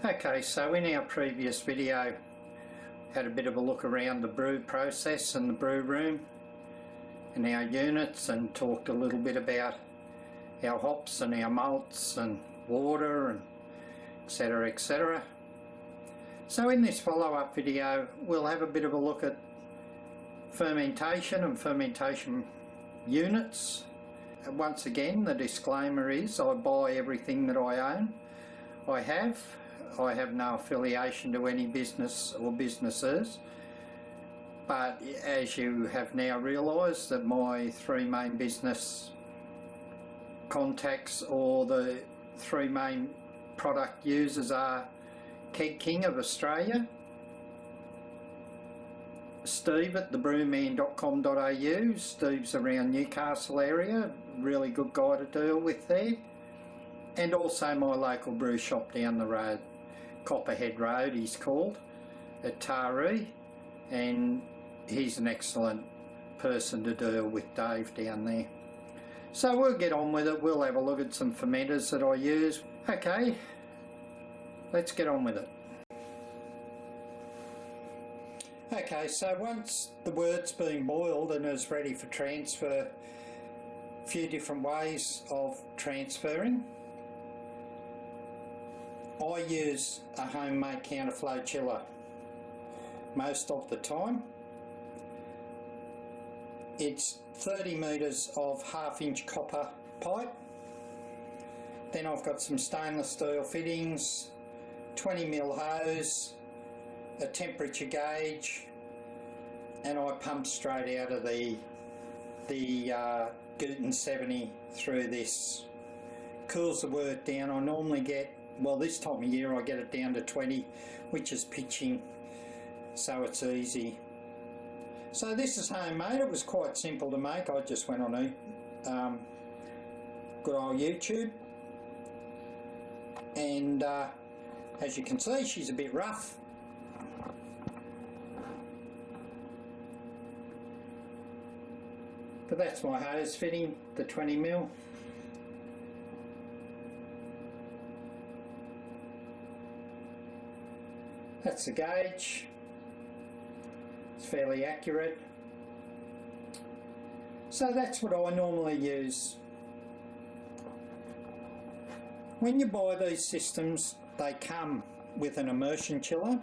Okay, so in our previous video had a bit of a look around the brew process and the brew room and our units, and talked a little bit about our hops and our malts and water and etc, etc. So in this follow-up video we'll have a bit of a look at fermentation and fermentation units. Once again, the disclaimer is I buy everything that I own. I have no affiliation to any business or businesses, but as you have now realised that my three main business contacts or the three main product users are Keg King of Australia, Steve at thebrewman.com.au. Steve's around Newcastle area, really good guy to deal with there, and also my local brew shop down the road, Copperhead Road he's called, at Taree, and he's an excellent person to deal with, Dave, down there. So we'll get on with it. We'll have a look at some fermenters that I use. Okay, let's get on with it. Okay, so once the wort's been boiled and is ready for transfer, a few different ways of transferring. I use a homemade counterflow chiller most of the time. It's 30 metres of 1/2 inch copper pipe. Then I've got some stainless steel fittings, 20mm hose, a temperature gauge, and I pump straight out of the Guten 70 through this. Cools the wort down. I normally get, well, this time of year I get it down to 20, which is pitching, so it's easy. So this is homemade. It was quite simple to make. I just went on a good old YouTube, and as you can see, she's a bit rough. But that's my hose fitting, the 20mm. That's the gauge. It's fairly accurate. So that's what I normally use. When you buy these systems, they come with an immersion chiller.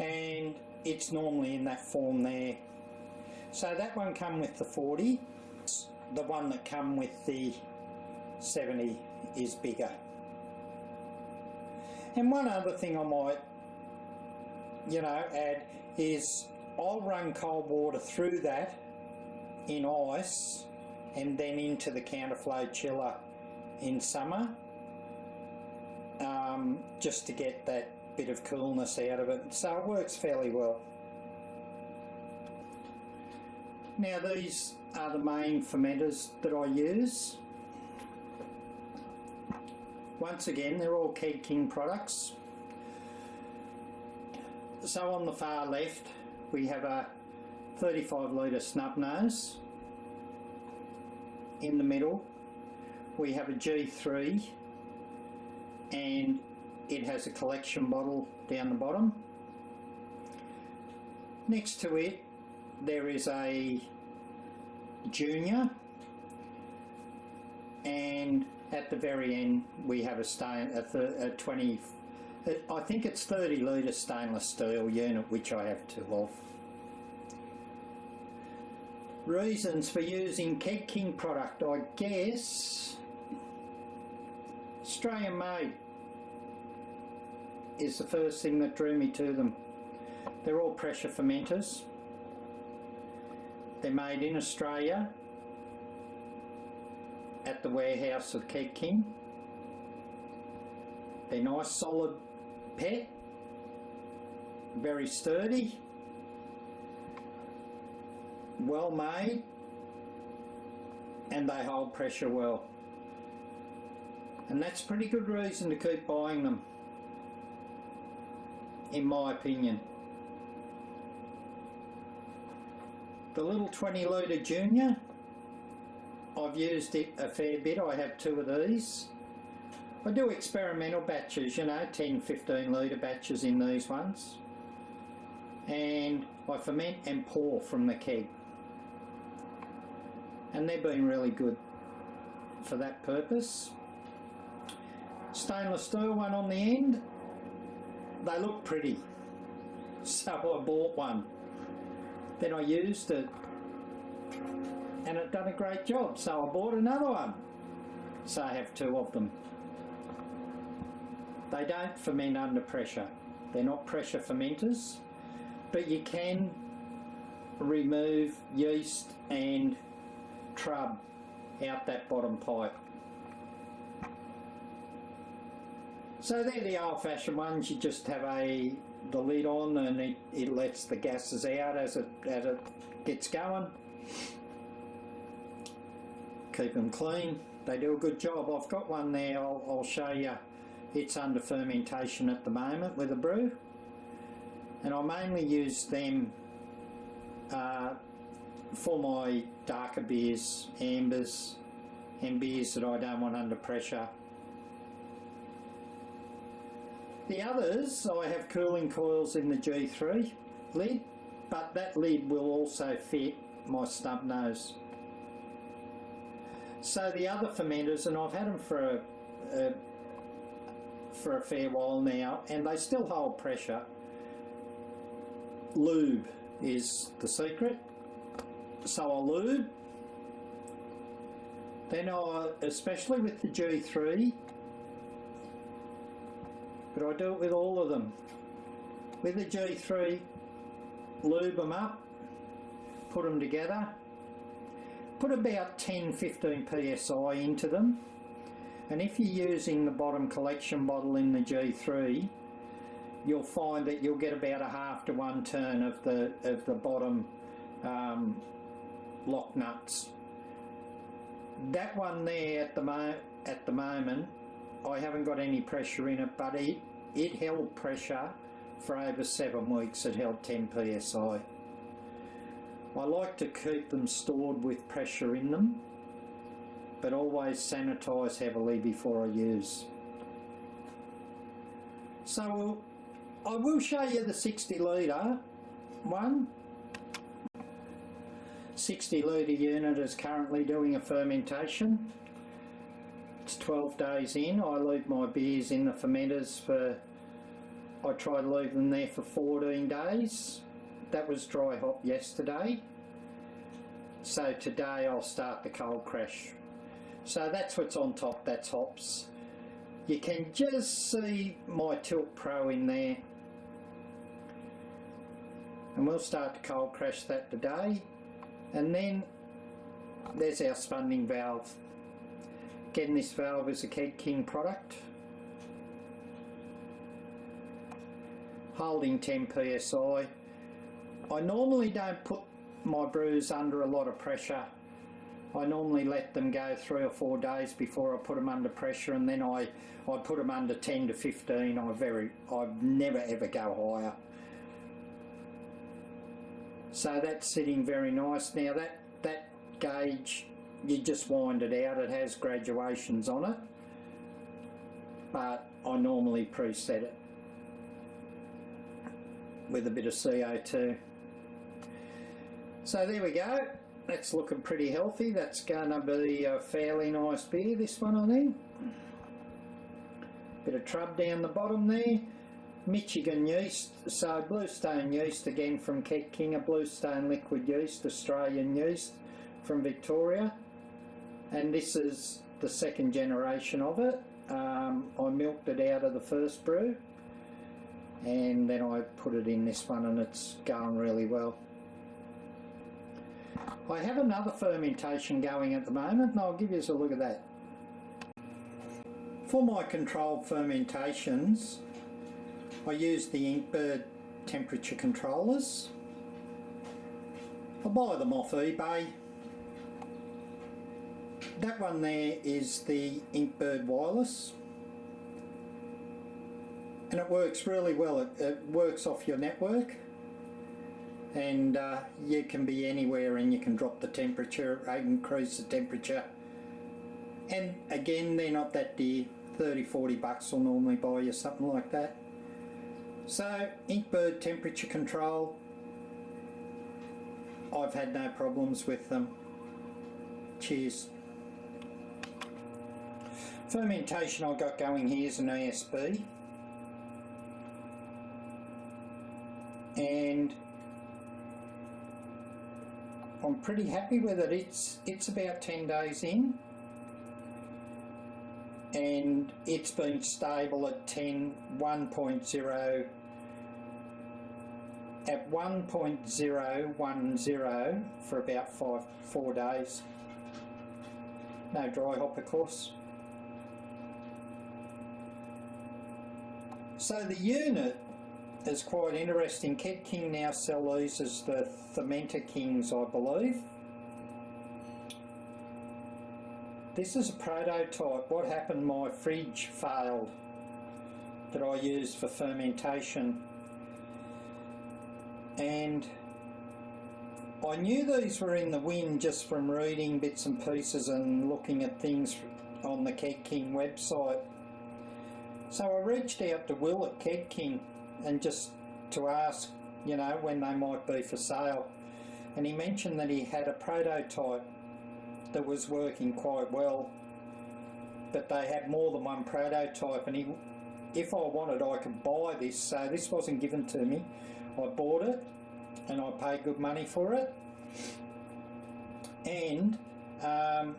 And it's normally in that form there. So that one come with the 40. The one that come with the 70 is bigger. And one other thing I might, add is I'll run cold water through that in ice and then into the counterflow chiller in summer, just to get that bit of coolness out of it, so it works fairly well. Now these are the main fermenters that I use. Once again, they're all Keg King products. So on the far left we have a 35 litre snub nose. In the middle we have a G3, and it has a collection bottle down the bottom. Next to it there is a Junior, and at the very end we have a 20, I think it's 30 litre stainless steel unit, which I have two of. Reasons for using Keg King product, I guess Australian made is the first thing that drew me to them. They're all pressure fermenters. They're made in Australia at the warehouse of Keg King. They're nice solid PET, very sturdy, well made, and they hold pressure well. And that's pretty good reason to keep buying them, in my opinion. The little 20 litre Junior I've used it a fair bit. I have 2 of these. I do experimental batches, you know, 10, 15 litre batches in these ones. And I ferment and pour from the keg. And they've been really good for that purpose. Stainless steel one on the end. They look pretty, so I bought one. Then I used it and it done a great job, so I bought another one. So I have 2 of them. They don't ferment under pressure. They're not pressure fermenters, but you can remove yeast and trub out that bottom pipe. So they're the old-fashioned ones. You just have the lid on and it lets the gases out as it gets going. Keep them clean. They do a good job. I've got one there. I'll show you. It's under fermentation at the moment with a brew, and I mainly use them for my darker beers, ambers, and beers that I don't want under pressure. The others, I have cooling coils in the G3 lid, but that lid will also fit my snub nose. So the other fermenters, and I've had them for a fair while now, and they still hold pressure. Lube is the secret. So I lube. Then especially with the G3, but I do it with all of them. With the G3, lube them up, put them together, put about 10-15 psi into them, and if you're using the bottom collection bottle in the G3, you'll find that you'll get about a 1/2 to 1 turn of the bottom lock nuts. That one there at the moment, I haven't got any pressure in it, but it held pressure for over 7 weeks. It held 10 psi. I like to keep them stored with pressure in them, but always sanitise heavily before I use. So I will show you the 60 litre one. 60 litre unit is currently doing a fermentation. It's 12 days in. I leave my beers in the fermenters I try to leave them there for 14 days. That was dry hop yesterday. So today I'll start the cold crash. So that's what's on top, that's hops. You can just see my Tilt Pro in there. And we'll start the cold crash that today. And then there's our spunding valve. Again, this valve is a Keg King product. Holding 10 psi. I normally don't put my brews under a lot of pressure. I normally let them go 3 or 4 days before I put them under pressure, and then I put them under 10 to 15. I never ever go higher. So that's sitting very nice. Now that gauge, you just wind it out. It has graduations on it, but I normally preset it with a bit of CO2. So there we go. That's looking pretty healthy. That's going to be a fairly nice beer, this one, I think. Bit of trub down the bottom there. Michigan yeast, so Bluestone yeast again from Keg King, a Bluestone liquid yeast, Australian yeast from Victoria. And this is the 2nd generation of it. I milked it out of the first brew, and then I put it in this one, and it's going really well. I have another fermentation going at the moment, and I'll give you a look at that. For my controlled fermentations, I use the Inkbird temperature controllers. I buy them off eBay. That one there is the Inkbird wireless, and it works really well. It works off your network, and you can be anywhere and you can drop the temperature, increase the temperature, and again they're not that dear. 30-40 bucks will normally buy you something like that. So Inkbird temperature control, I've had no problems with them. Cheers. Fermentation I've got going here is an ESB, and I'm pretty happy with it. It's about 10 days in, and it's been stable at 1.0 at 1.010 for about 4 days. No dry hop, of course. So the unit is quite interesting. Ked King now sell these as the Fermenter Kings, I believe. This is a prototype. What happened, my fridge failed that I used for fermentation, and I knew these were in the wind just from reading bits and pieces and looking at things on the Ked King website. So I reached out to Will at Ked King and just to ask, you know, when they might be for sale, and he mentioned that he had a prototype that was working quite well, but they had more than one prototype, and if I wanted I could buy this. So this wasn't given to me, I bought it and I paid good money for it, and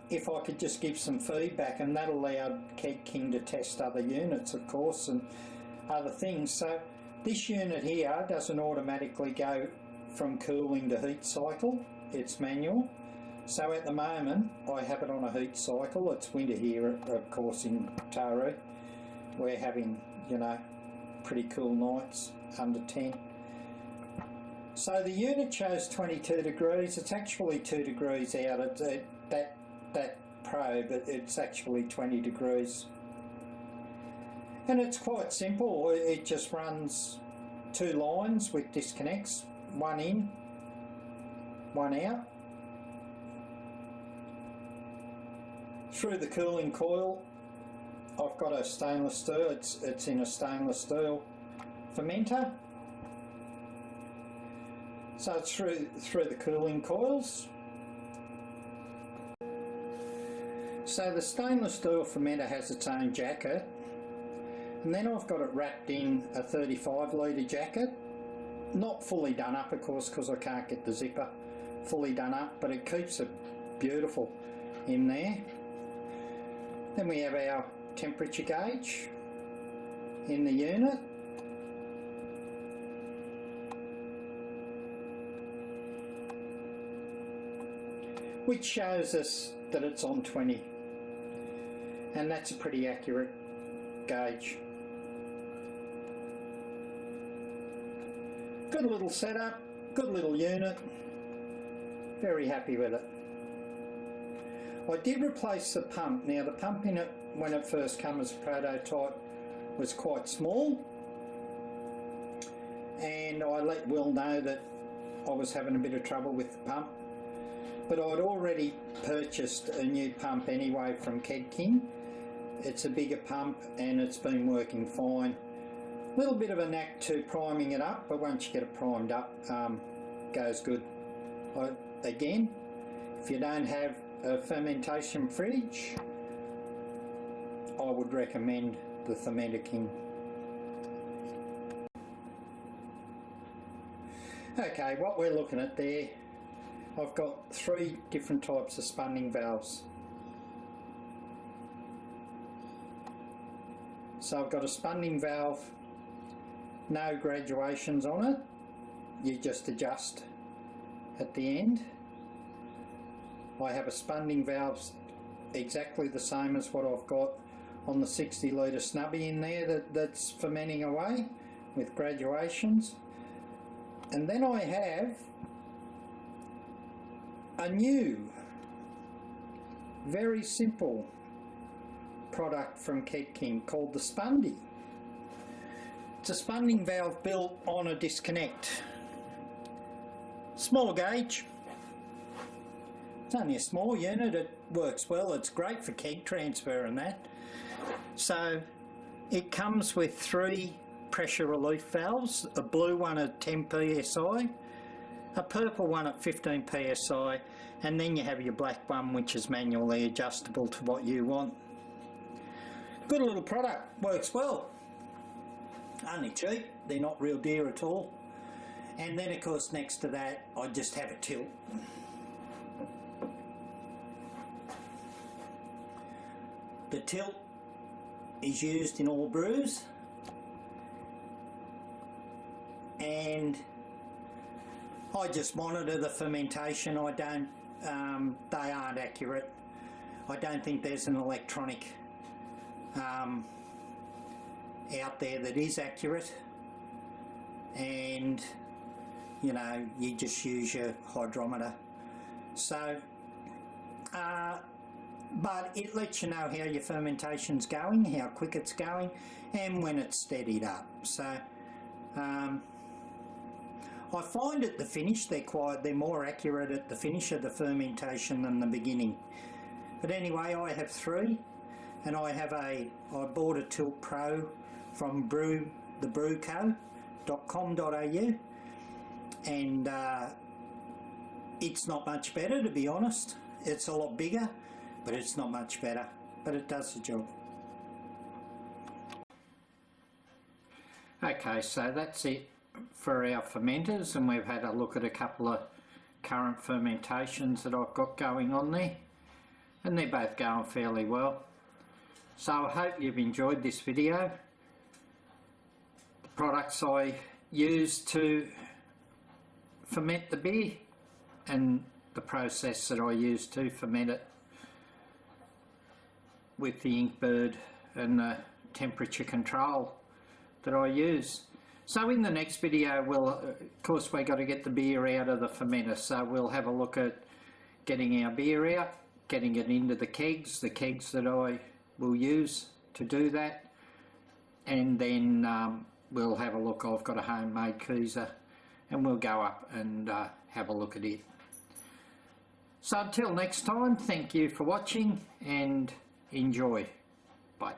if I could just give some feedback, and that allowed Ked King to test other units, of course, and other things. So this unit here doesn't automatically go from cooling to heat cycle, it's manual. So at the moment I have it on a heat cycle. It's winter here, of course, in Taru. We're having, you know, pretty cool nights, under 10. So the unit shows 22 degrees. It's actually 2 degrees out. That probe, it's actually 20 degrees. And it's quite simple. It just runs 2 lines with disconnects, one in, one out. Through the cooling coil, I've got a stainless steel. It's in a stainless steel fermenter. So it's through the cooling coils. So the stainless steel fermenter has its own jacket, and then I've got it wrapped in a 35 litre jacket, not fully done up, of course, because I can't get the zipper fully done up, but it keeps it beautiful in there. Then we have our temperature gauge in the unit. Which shows us that it's on 20, and that's a pretty accurate gauge. Good little setup, good little unit, very happy with it. I did replace the pump. Now the pump in it, when it first came as a prototype, was quite small, and I let Will know that I was having a bit of trouble with the pump, but I'd already purchased a new pump anyway from Ked King. It's a bigger pump and it's been working fine. A little bit of a knack to priming it up, but once you get it primed up, goes good. Again, if you don't have a fermentation fridge, I would recommend the Fermenting King. Okay, what we're looking at there, I've got 3 different types of spunding valves. So I've got a spunding valve, no graduations on it, you just adjust at the end. I have a spunding valve exactly the same as what I've got on the 60 litre snubby in there that's fermenting away with graduations. And then I have a new, very simple product from Ked King called the Spundy. It's a spunding valve built on a disconnect. Small gauge. It's only a small unit, it works well, it's great for keg transfer and that. So it comes with 3 pressure relief valves, a blue one at 10 psi, a purple one at 15 psi, and then you have your black one which is manually adjustable to what you want. Good little product, works well. Only cheap, they're not real dear at all. And then of course next to that I just have a tilt. The tilt is used in all brews, and I just monitor the fermentation. I don't, they aren't accurate. I don't think there's an electronic out there that is accurate, and you know, you just use your hydrometer. So but it lets you know how your fermentation's going, how quick it's going, and when it's steadied up. So I find at the finish they're more accurate at the finish of the fermentation than the beginning. But anyway, I have 3, and I bought a Tilt Pro from thebrewco.com.au, and it's not much better, to be honest. It's a lot bigger, but it's not much better, but it does the job. Okay, so that's it for our fermenters, and we've had a look at a couple of current fermentations that I've got going on there, and they're both going fairly well. So I hope you've enjoyed this video. The products I use to ferment the beer and the process that I use to ferment it with the Inkbird and the temperature control that I use. So in the next video, of course we've got to get the beer out of the fermenter, so we'll have a look at getting our beer out, getting it into the kegs that I will use to do that, and then we'll have a look. I've got a homemade Keezer, and we'll go up and have a look at it. So until next time, thank you for watching and enjoy. Bye.